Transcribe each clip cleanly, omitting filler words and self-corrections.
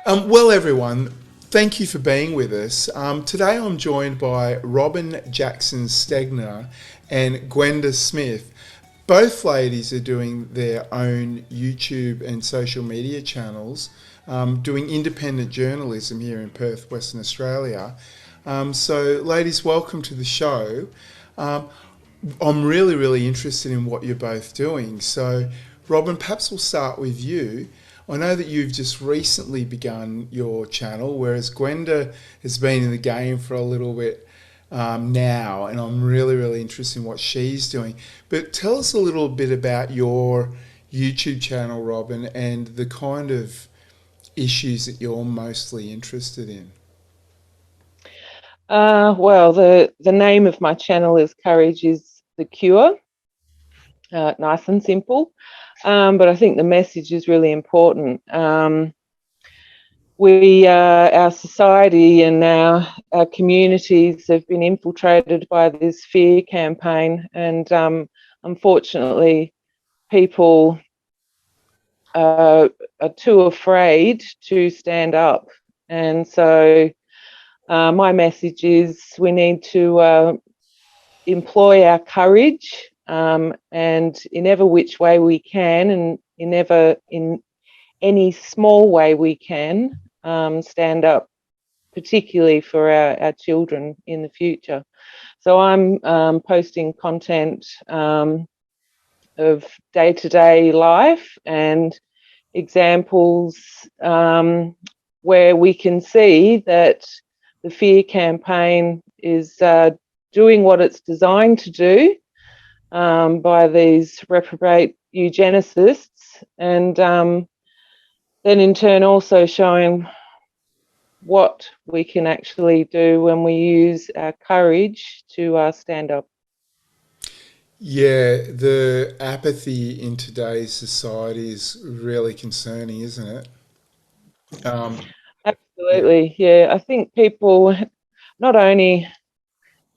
Well, everyone, thank you for being with us. Today I'm joined by Robyn Jackson-Stegner and Gwenda Smith. Both ladies are doing their own YouTube and social media channels, doing independent journalism here in Perth, Western Australia. So, ladies, welcome to the show. I'm really interested in what you're both doing. So, Robyn, perhaps we'll start with you. I know that you've just recently begun your channel, whereas Gwenda has been in the game for a little bit now, and I'm really interested in what she's doing. But tell us a little bit about your YouTube channel, Robyn, and the kind of issues that you're mostly interested in. Well, the name of my channel is Courage is the Cure. Nice and simple. But I think the message is really important. Our society and our communities have been infiltrated by this fear campaign, and unfortunately, people are too afraid to stand up. And so my message is we need to employ our courage, and in every which way we can, and in any small way we can, stand up, particularly for our children in the future. So I'm posting content of day-to-day life and examples where we can see that the fear campaign is doing what it's designed to do by these reprobate eugenicists, and then in turn also showing what we can actually do when we use our courage to stand up. Yeah, the apathy in today's society is really concerning, isn't it? Yeah. Absolutely, yeah. I think people not only,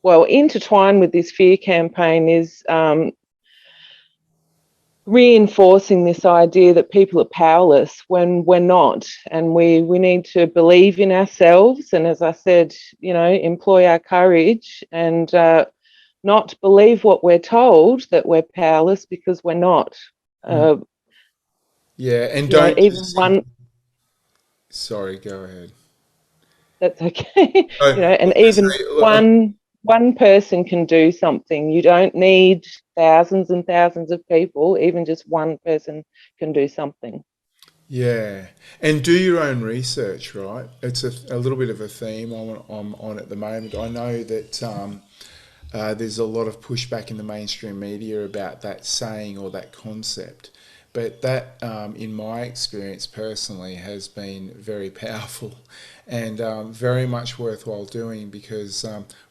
well, intertwined with this fear campaign is reinforcing this idea that people are powerless when we're not, and we need to believe in ourselves, and as I said, employ our courage and not believe what we're told, that we're powerless, because we're not. Yeah, and don't Even one. Sorry, go ahead. That's okay. I And was even gonna say, one person can do something. You don't need thousands and thousands of people. Even just one person can do something. yeah, and do your own research, right? It's a little bit of a theme I'm on at the moment. I know that there's a lot of pushback in the mainstream media about that saying or that concept. But that, in my experience personally, has been very powerful and very much worthwhile doing, because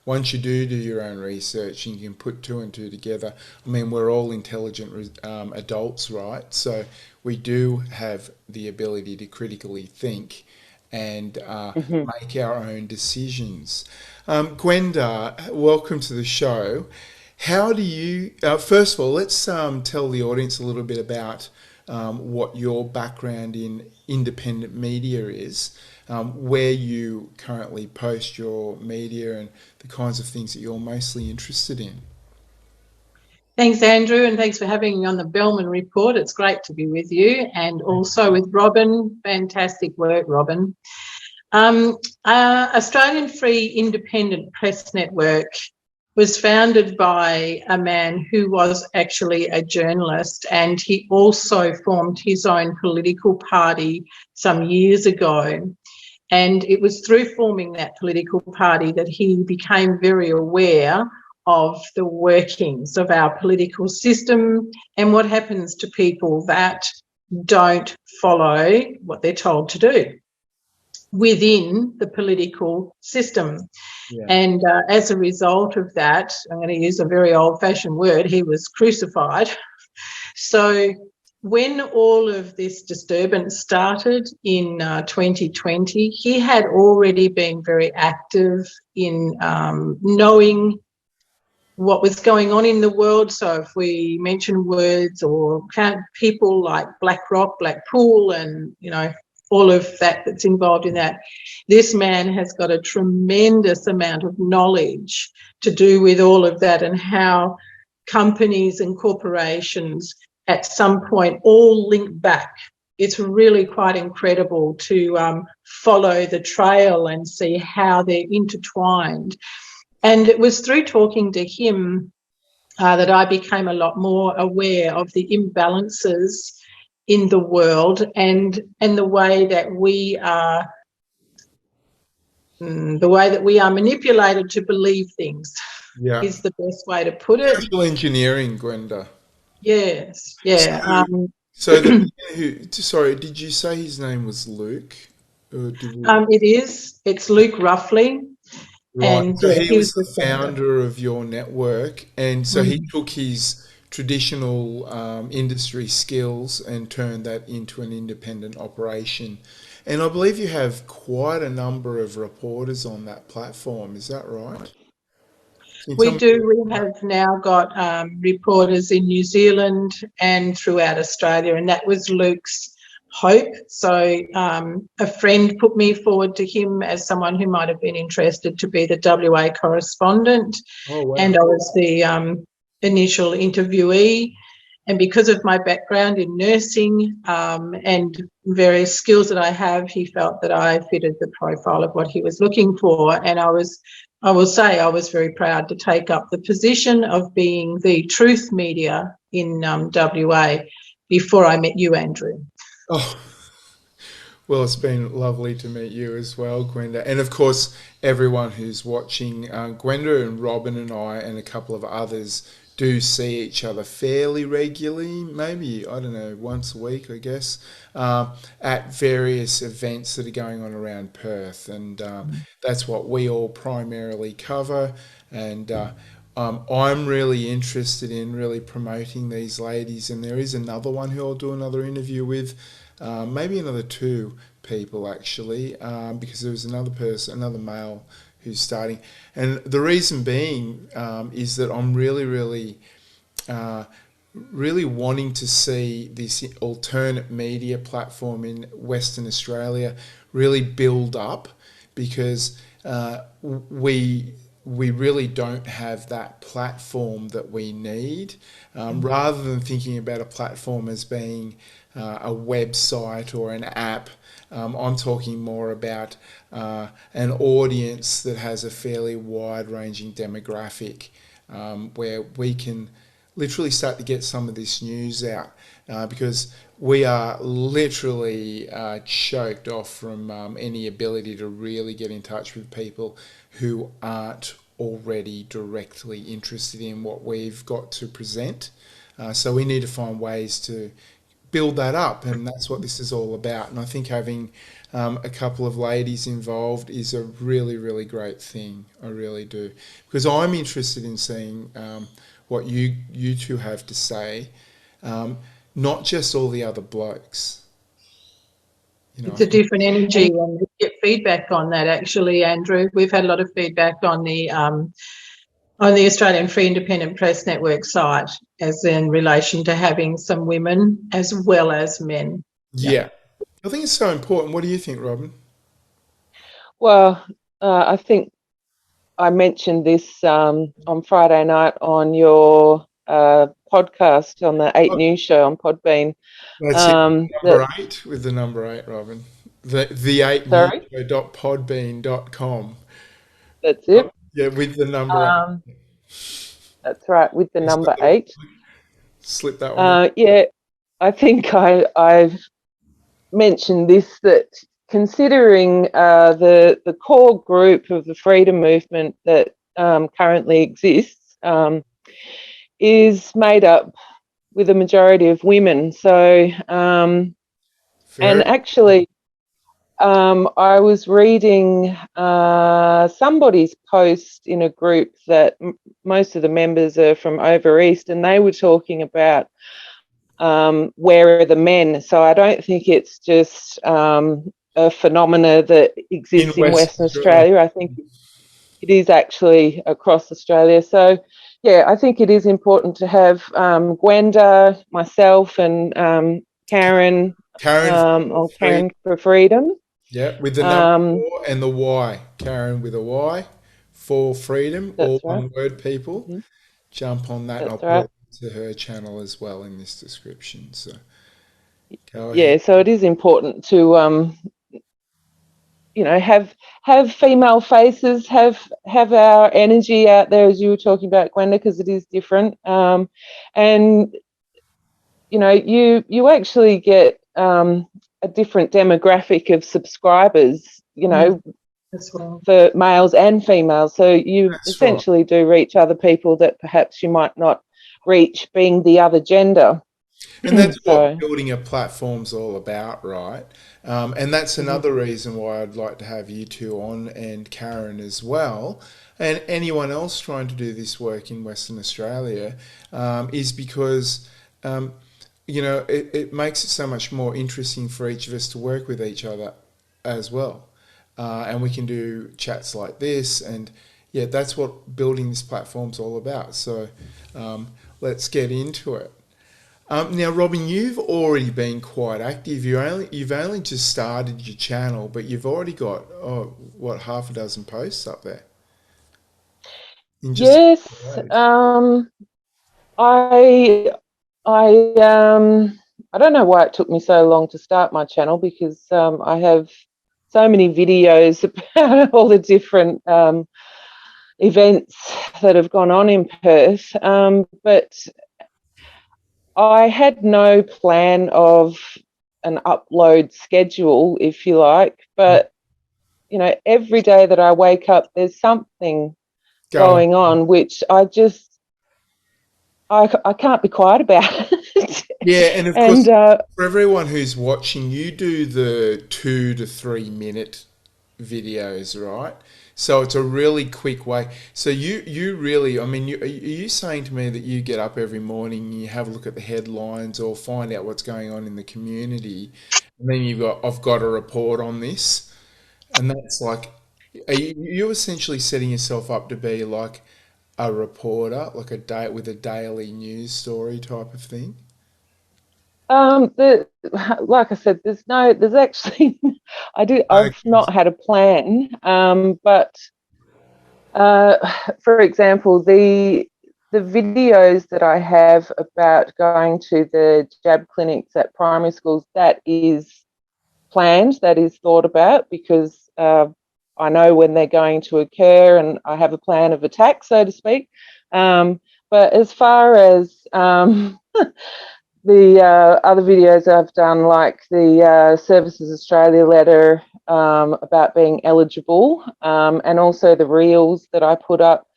once you do your own research and you can put two and two together, I mean, we're all intelligent adults, right? So we do have the ability to critically think and make our own decisions. Gwenda, welcome to the show. How do you, first of all, let's tell the audience a little bit about what your background in independent media is, where you currently post your media and the kinds of things that you're mostly interested in. Thanks, Andrew, and thanks for having me on the Bellman Report. It's great to be with you, and also with Robyn. Fantastic work, Robyn. Australian Free Independent Press Network was founded by a man who was actually a journalist, and he also formed his own political party some years ago. And it was through forming that political party that he became very aware of the workings of our political system and what happens to people that don't follow what they're told to do within the political system. Yeah. And as a result of that, I'm going to use a very old-fashioned word, he was crucified. So when all of this disturbance started in 2020, he had already been very active in knowing what was going on in the world. So if we mention words or people like BlackRock, Blackpool, and, all of that that's involved in that. This man has got a tremendous amount of knowledge to do with all of that and how companies and corporations at some point all link back. It's really quite incredible to follow the trail and see how they're intertwined. And it was through talking to him that I became a lot more aware of the imbalances in the world and the way that we are manipulated to believe things. Yeah. Is the best way to put it. Social engineering, Gwenda. Yes, yeah. So the man sorry, did you say his name was Luke? Or did we... It is. It's Luke Ruffley. Right. And So he was the founder. founder of your network, and so he took his traditional industry skills and turned that into an independent operation. And I believe you have quite a number of reporters on that platform. Is that right? We do. We have now got reporters in New Zealand and throughout Australia, and that was Luke's hope. So a friend put me forward to him as someone who might have been interested to be the WA correspondent. Oh, wow. And I was the initial interviewee. And because of my background in nursing and various skills that I have, he felt that I fitted the profile of what he was looking for. And I will say I was very proud to take up the position of being the truth media in WA before I met you, Andrew. Oh, well, it's been lovely to meet you as well, Gwenda. And of course, everyone who's watching, Gwenda and Robyn and I and a couple of others do see each other fairly regularly, maybe, I don't know, once a week, I guess, at various events that are going on around Perth. And that's what we all primarily cover. And I'm really interested in really promoting these ladies. And there is another one who I'll do another interview with, maybe another two people actually, because there was another male who's starting. And the reason being is that I'm really wanting to see this alternate media platform in Western Australia really build up, because we really don't have that platform that we need. Rather than thinking about a platform as being a website or an app, I'm talking more about an audience that has a fairly wide-ranging demographic, where we can literally start to get some of this news out, because we are literally choked off from any ability to really get in touch with people who aren't already directly interested in what we've got to present. So we need to find ways to build that up, and that's what this is all about. And I think having a couple of ladies involved is a really great thing. I really do, because I'm interested in seeing what you two have to say, not just all the other blokes. You know, it's a different energy, and we get feedback on that actually, Andrew. We've had a lot of feedback on the Australian Free Independent Press Network site as in relation to having some women as well as men. Yeah. I think it's so important. What do you think, Robyn? Well, I think I mentioned this on Friday night on your podcast on the 8 News show on Podbean. That's it. Number 8 with the number 8, Robyn. The 8 Podbean.com. That's it. Yeah, with the number 8. That's right, with the number 8. Slip that one. Yeah, I think I've mentioned this, that considering the core group of the freedom movement that currently exists is made up with a majority of women. So, and actually, I was reading somebody's post in a group that most of the members are from over east, and they were talking about where are the men. So I don't think it's just a phenomena that exists in Western Australia. I think it is actually across Australia. So, yeah, I think it is important to have Gwenda, myself and Karen Karen, or Karen for Freedom. yeah, with the number 4 and the Y. Karen with a Y for freedom, all That's right. one word, people. Mhm. Jump on that, and I'll That's put a right. link to her channel as well in this description. So go ahead. Yeah, so it is important to have female faces, have our energy out there, as you were talking about, Gwenda, because it is different. And you actually get a different demographic of subscribers, as well. for males and females. So you That's right. essentially do reach other people that perhaps you might not reach being the other gender. And that's what So, building a platform's all about, right? And that's mhm. another reason why I'd like to have you two on, and Karen as well, and anyone else trying to do this work in Western Australia, is because, it makes it so much more interesting for each of us to work with each other as well. And we can do chats like this, and yeah, that's what building this platform's all about. So let's get into it. Now, Robyn, you've already been quite active. You've only just started your channel, but you've already got half a dozen posts up there. In just a Yes, couple of days. I don't know why it took me so long to start my channel, because I have so many videos about all the different events that have gone on in Perth, but I had no plan of an upload schedule, if you like, but every day that I wake up, there's something Go. going on, which I can't be quiet about it. Yeah, and of And course, for everyone who's watching, you do the 2 to 3 minute videos, right? So it's a really quick way. So you really, I mean, are you saying to me that you get up every morning, and you have a look at the headlines or find out what's going on in the community, and then I've got a report on this, and that's like, are you essentially setting yourself up to be like a reporter, like a day with a daily news story type of thing? the like I said, there's actually, I've Okay. not had a plan, but uh, for example, the videos that I have about going to the jab clinics at primary schools, that is planned, that is thought about, because I know when they're going to occur, and I have a plan of attack, so to speak. But as far as the other videos I've done, like the Services Australia letter about being eligible, and also the reels that I put up,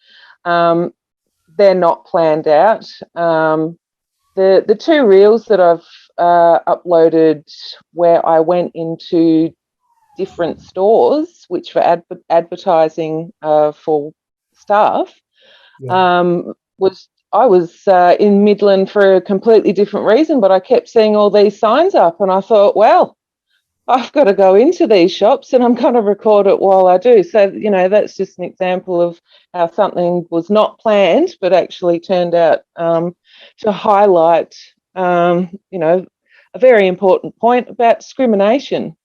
they're not planned out. The two reels that I've uploaded, where I went into different stores which were advertising for staff, Yeah. was I was in Midland for a completely different reason, but I kept seeing all these signs up, and I thought, well, I've got to go into these shops, and I'm going to record it while I do. So, that's just an example of how something was not planned, but actually turned out to highlight, a very important point about discrimination.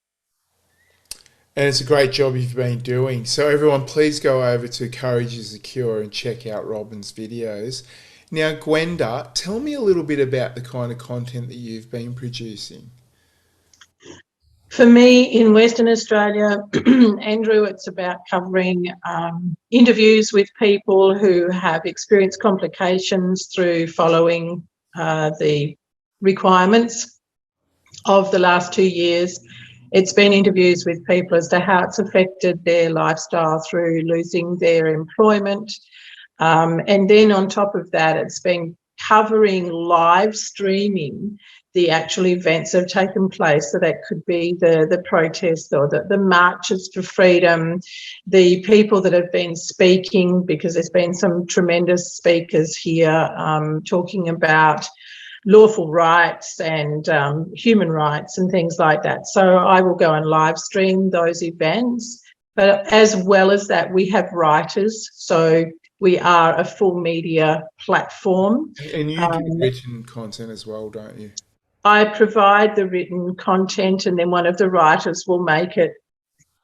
And it's a great job you've been doing. So everyone, please go over to Courage is the Cure and check out Robyn's videos. Now, Gwenda, tell me a little bit about the kind of content that you've been producing. For me, in Western Australia, Andrew, it's about covering interviews with people who have experienced complications through following the requirements of the last 2 years. It's been interviews with people as to how it's affected their lifestyle through losing their employment. And then on top of that, it's been covering live streaming the actual events that have taken place. So that could be the protests or the marches for freedom, the people that have been speaking, because there's been some tremendous speakers here talking about lawful rights and human rights and things like that. So I will go and live stream those events. But as well as that, we have writers. So we are a full media platform. And you do written content as well, don't you? I provide the written content, and then one of the writers will make it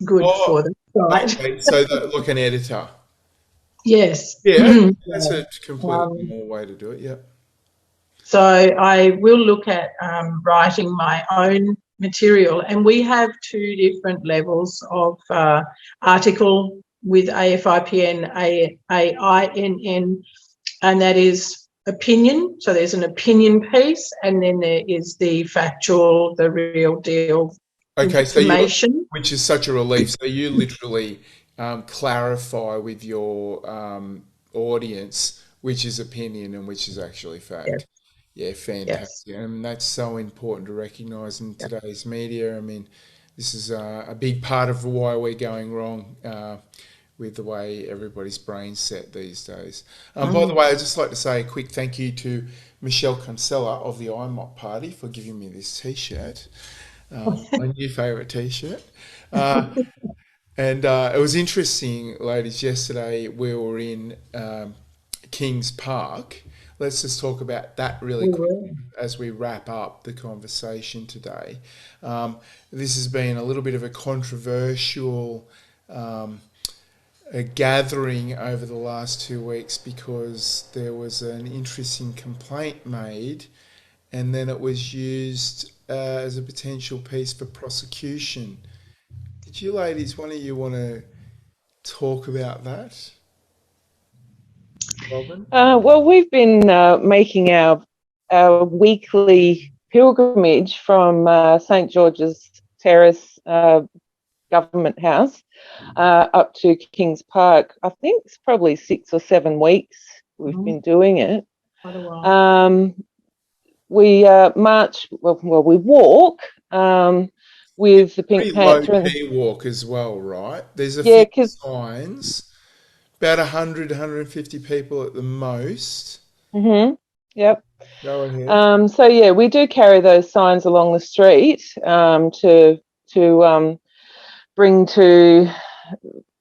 good for the site. Okay, so like an editor. Yes. Yeah, that's a completely Um, normal way to do it. Yeah. So I will look at writing my own material, and we have 2 different levels of article with AFIPN, AINN, and that is opinion. So there's an opinion piece, and then there is the factual, the real deal Okay, information. which is such a relief. So you literally clarify with your audience which is opinion and which is actually Yes, fact. Yeah, yes, fantastic. And that's so important to recognise in yes. today's media. I mean, this is a big part of why we're going wrong with the way everybody's brain's set these days. By the way, I'd just like to say a quick thank you to Michelle Kinsella of the IMOP Party for giving me this T-shirt, my new favourite T-shirt. And it was interesting, ladies. Yesterday we were in Kings Park. Let's just talk about that really quickly as we wrap up the conversation today. This has been a little bit of a controversial a gathering over the last 2 weeks because there was an interesting complaint made, and then it was used as a potential piece for prosecution. Did you ladies, one of you want to talk about that, Robyn? Well, we've been making our weekly pilgrimage from St George's Terrace Government House up to Kings Park. I think it's probably 6 or 7 weeks we've been doing it. Quite a while. We march, well, we walk with the Pink Pretty low Panther. key walk as well, right? There's a Yeah, few because signs, about 100, 150 people at the most. yep. Go ahead. So yeah, we do carry those signs along the street to bring to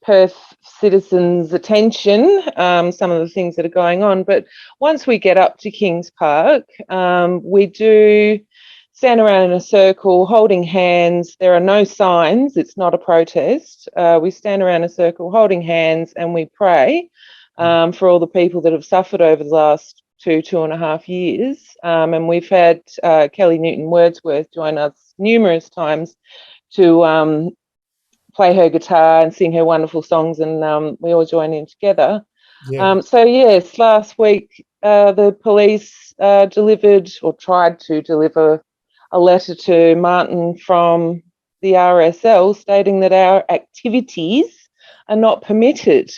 Perth citizens' attention some of the things that are going on. But once we get up to Kings Park, we do stand around in a circle holding hands. There are no signs. It's not a protest. We stand around in a circle holding hands and we pray for all the people that have suffered over the last 2.5 years. And we've had Kelly Newton Wordsworth join us numerous times to play her guitar and sing her wonderful songs, and we all join in together. Yeah. So yes, last week the police delivered or tried to deliver a letter to Martin from the RSL stating that our activities are not permitted.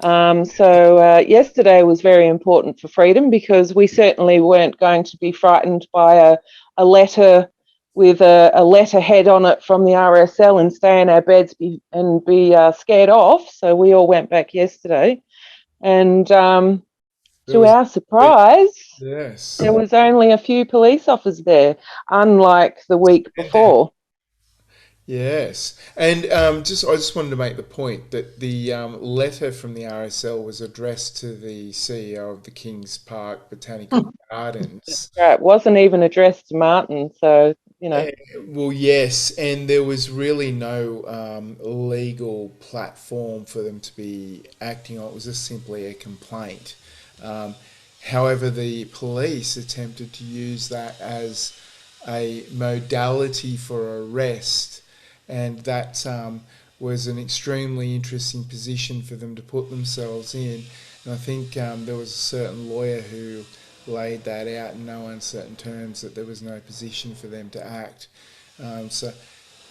So yesterday was very important for freedom because we certainly weren't going to be frightened by a letter with a letterhead on it from the RSL and stay in our beds and be scared off. So we all went back yesterday. And to our surprise, Yes. there was only a few police officers there, unlike the week before. Yes, and I just wanted to make the point that the letter from the RSL was addressed to the CEO of the Kings Park Botanical Gardens. Right, it wasn't even addressed to Martin, so you know. Well, yes, and there was really no legal platform for them to be acting on. It was just simply a complaint. However, the police attempted to use that as a modality for arrest, and that was an extremely interesting position for them to put themselves in. And I think there was a certain lawyer who laid that out in no uncertain terms that there was no position for them to act. So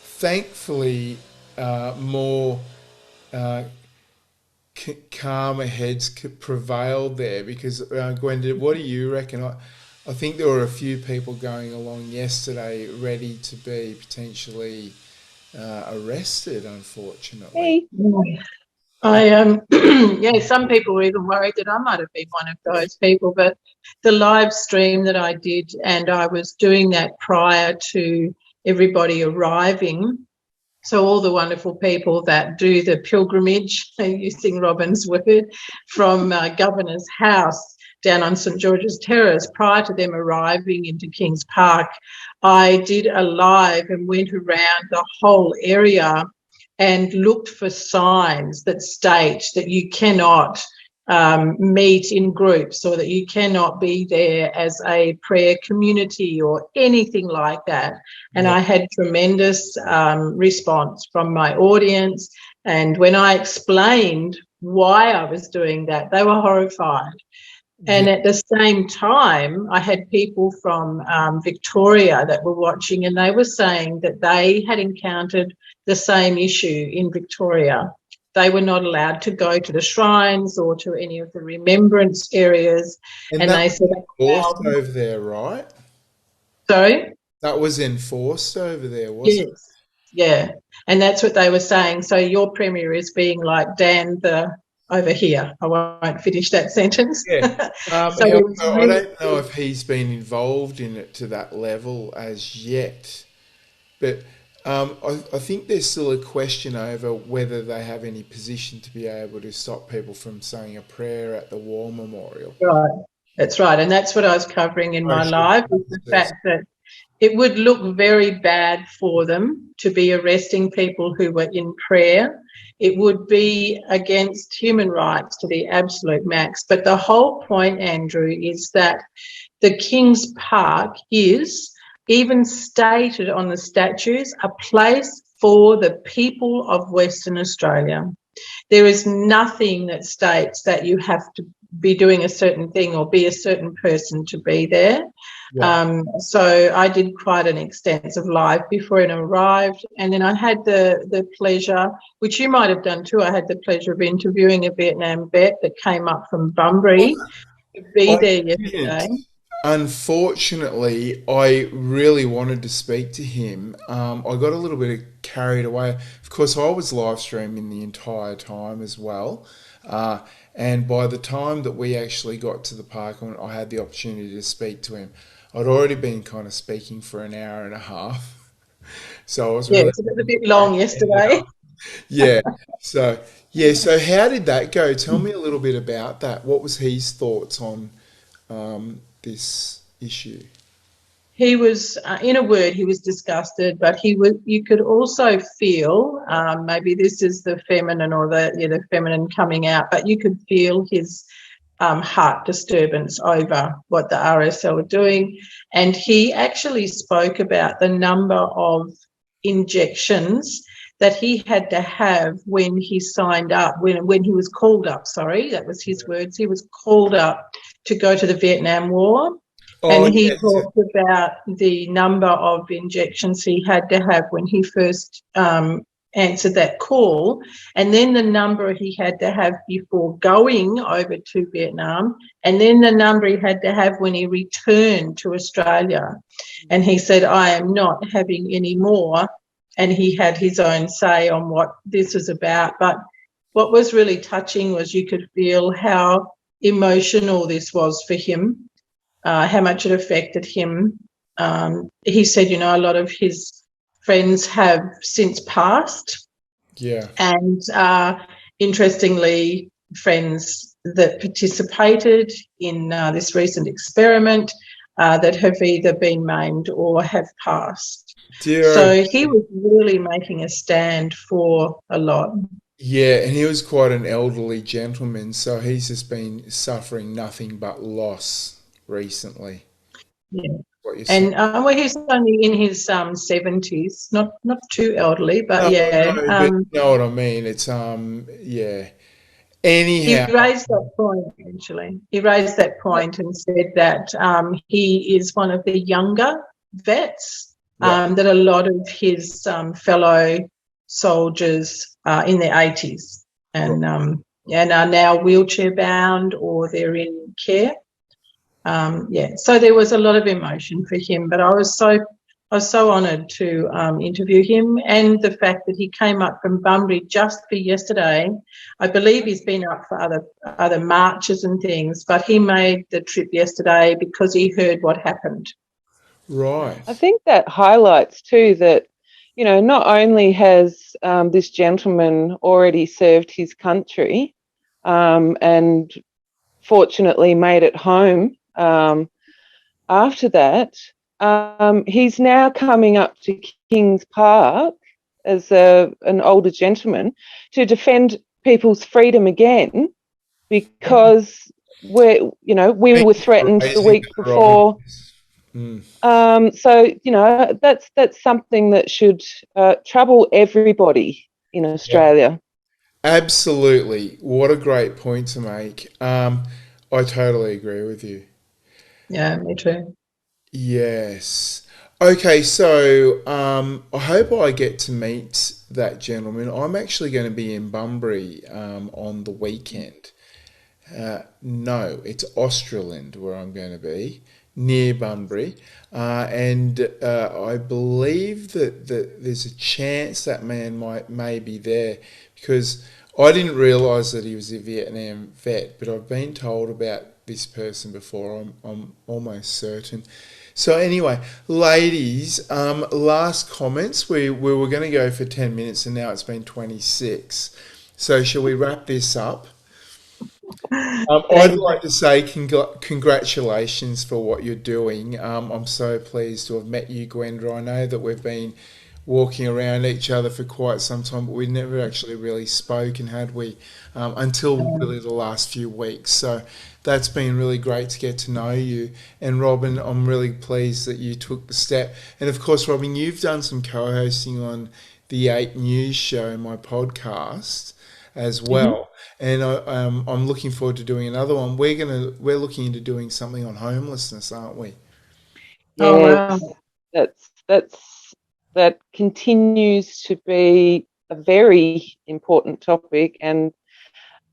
thankfully, more calmer heads prevailed there because, Gwenda, what do you reckon? I think there were a few people going along yesterday ready to be potentially arrested, unfortunately. Hey. Yeah, some people were even worried that I might have been one of those people, but the live stream that I did, and I was doing that prior to everybody arriving. So all the wonderful people that do the pilgrimage, using Robyn's word, from Governor's House, down on St George's Terrace, prior to them arriving into Kings Park, I did a live and went around the whole area and looked for signs that state that you cannot meet in groups, or that you cannot be there as a prayer community or anything like that. And I had tremendous response from my audience. And when I explained why I was doing that, they were horrified. And at the same time, I had people from Victoria that were watching, and they were saying that they had encountered the same issue in Victoria. They were not allowed to go to the shrines or to any of the remembrance areas. And they said, enforced over there, right? Sorry? That was enforced over there, wasn't it? Yeah. And that's what they were saying. So your Premier is being like Dan over here. I won't finish that sentence. Yeah. I don't know if he's been involved in it to that level as yet, but I think there's still a question over whether they have any position to be able to stop people from saying a prayer at the War Memorial. Right. That's right. And that's what I was covering in my live, was the fact that it would look very bad for them to be arresting people who were in prayer. It would be against human rights to the absolute max. But the whole point, Andrew, is that the Kings Park is, even stated on the statues, a place for the people of Western Australia. There is nothing that states that you have to be doing a certain thing or be a certain person to be there. So I did quite an extensive live before it arrived, and then I had the pleasure, which you might have done too, I had the pleasure of interviewing a Vietnam vet that came up from Bunbury to be there yesterday. Unfortunately, I really wanted to speak to him. I got a little bit carried away. Of course, I was live streaming the entire time as well. And by the time that we actually got to the park and I had the opportunity to speak to him, I'd already been kind of speaking for an hour and a half. So I was really... it was a bit long yesterday. So how did that go? Tell me a little bit about that. What was his thoughts on this issue? He was, in a word, he was disgusted, but you could also feel, maybe this is the feminine or the feminine coming out, but you could feel his heart disturbance over what the RSL were doing. And he actually spoke about the number of injections that he had to have when he signed up, when he was called up, that was his words, he was called up to go to the Vietnam War. And he talked about the number of injections he had to have when he first answered that call, and then the number he had to have before going over to Vietnam, and then the number he had to have when he returned to Australia. And he said, I am not having any more. And he had his own say on what this was about. But what was really touching was you could feel how emotional this was for him, how much it affected him. He said, a lot of his friends have since passed. Yeah. And interestingly, friends that participated in this recent experiment that have either been maimed or have passed. So he was really making a stand for a lot. Yeah, and he was quite an elderly gentleman, so he's just been suffering nothing but loss recently. Yeah. And he's only in his 70s, not too elderly, but but you know what I mean. It's Anyhow, he raised that point. Actually, he raised that point and said that he is one of the younger vets. That a lot of his fellow soldiers are in their 80s and are now wheelchair bound or they're in care. So there was a lot of emotion for him, but I was so honoured to interview him, and the fact that he came up from Bunbury just for yesterday. I believe he's been up for other marches and things, but he made the trip yesterday because he heard what happened. Right. I think that highlights too that, not only has this gentleman already served his country and fortunately made it home after that, he's now coming up to Kings Park as an older gentleman to defend people's freedom again, because we were threatened the week before. So that's something that should trouble everybody in Australia. Absolutely. What a great point to make. I totally agree with you. Yeah, me too. Yes. Okay, so I hope I get to meet that gentleman. I'm actually going to be in Bunbury on the weekend. No, it's Australand where I'm going to be, near Bunbury. And I believe that there's a chance that man may be there, because I didn't realise that he was a Vietnam vet, but I've been told about this person before. I'm almost certain. So anyway, ladies, last comments. We were going to go for 10 minutes and now it's been 26. So shall we wrap this up? I'd like to say congratulations for what you're doing. I'm so pleased to have met you, Gwenda. I know that we've been walking around each other for quite some time, but we never actually really spoken, had we? Until really the last few weeks. So that's been really great to get to know you. And Robyn, I'm really pleased that you took the step. And of course, Robyn, you've done some co-hosting on the 8 News show, my podcast, as well. And I'm looking forward to doing another one. We're looking into doing something on homelessness, aren't we? Yes, that continues to be a very important topic and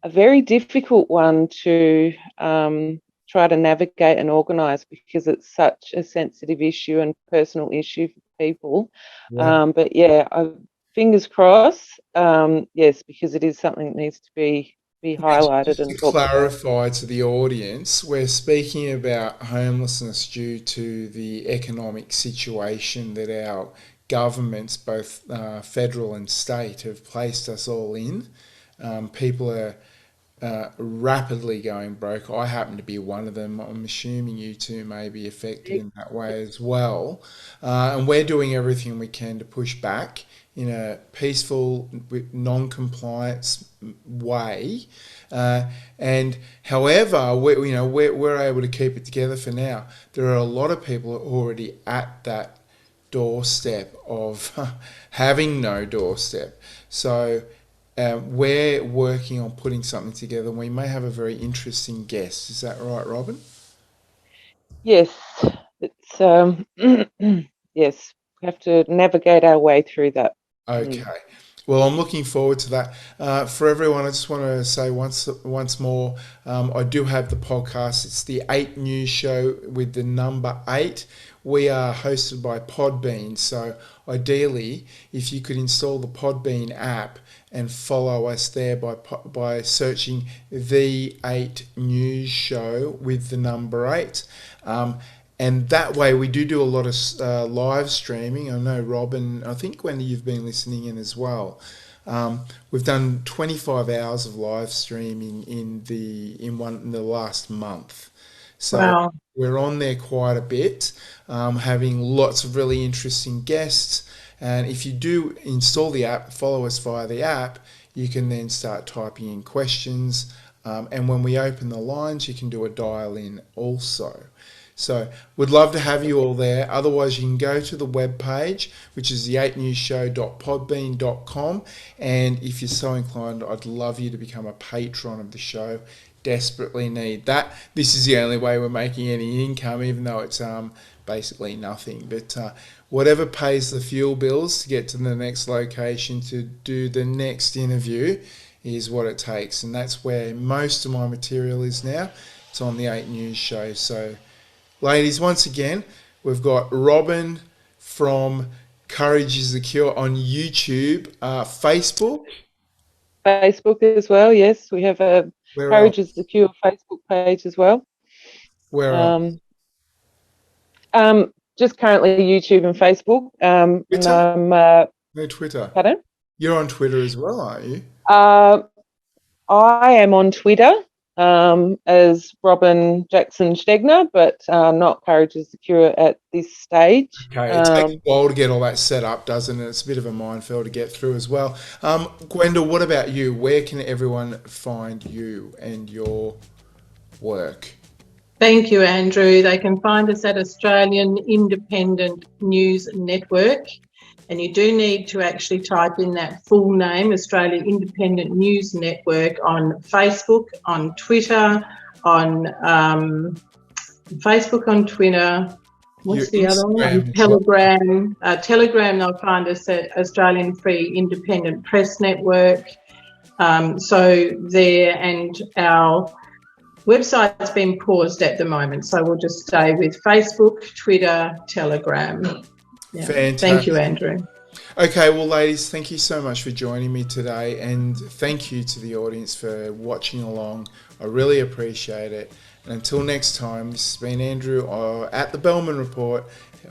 a very difficult one to try to navigate and organise, because it's such a sensitive issue and personal issue for people. Yeah. But yeah, fingers crossed. Yes, because it is something that needs to be highlighted Just and to talked about. clarify to the audience, we're speaking about homelessness due to the economic situation that our governments, both federal and state, have placed us all in. People are rapidly going broke. I happen to be one of them. I'm assuming you two may be affected in that way as well. And we're doing everything we can to push back in a peaceful, non-compliance way. And however, we're able to keep it together for now. There are a lot of people already at that doorstep of having no doorstep. So we're working on putting something together, and we may have a very interesting guest. Is that right, Robyn? Yes, it's yes, we have to navigate our way through that. Okay. Well, I'm looking forward to that. For everyone, I just want to say once more, I do have the podcast. It's the 8 News show with the number 8. We are hosted by Podbean. So ideally, if you could install the Podbean app and follow us there by searching the 8 News show with the number 8. And that way we do a lot of live streaming. I know Robyn, I think Gwenda, you've been listening in as well. We've done 25 hours of live streaming in the last month. So Wow. we're on there quite a bit, having lots of really interesting guests. And if you do install the app, follow us via the app, you can then start typing in questions. And when we open the lines, you can do a dial in also. So we'd love to have you all there. Otherwise, you can go to the webpage, which is the8newsshow.podbean.com. And if you're so inclined, I'd love you to become a patron of the show. Desperately need that. This is the only way we're making any income, even though it's basically nothing. But whatever pays the fuel bills to get to the next location to do the next interview is what it takes. And that's where most of my material is now. It's on the 8 News show. So ladies, once again, we've got Robyn from Courage is the Cure on YouTube, Facebook. Facebook as well, yes. We have a Where Courage else? is the Cure Facebook page as well. Where else? Just currently YouTube and Facebook. Twitter? And No Twitter. pardon? You're on Twitter as well, aren't you? I am on Twitter. as Robyn Jackson-Stegner, but not Courage is the Cure at this stage. Okay, it takes a while to get all that set up, doesn't it? It's a bit of a minefield to get through as well. Gwenda, what about you? Where can everyone find you and your work? Thank you, Andrew. They can find us at Australian Independent News Network. And you do need to actually type in that full name, Australia Independent News Network, on Facebook, on Twitter, on what's the other one? Telegram. Telegram, they'll find us at Australian Free Independent Press Network. So there, and our website's been paused at the moment, so we'll just stay with Facebook, Twitter, Telegram. Yeah. Fantastic. Thank you, Andrew. Okay, well, ladies, thank you so much for joining me today, and thank you to the audience for watching along. I really appreciate it. And until next time, this has been Andrew at the Bellman Report.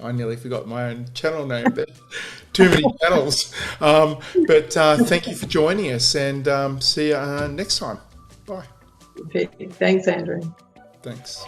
I nearly forgot my own channel name, but too many channels. But thank you for joining us, and see you next time. Bye. Thanks, Andrew. Thanks.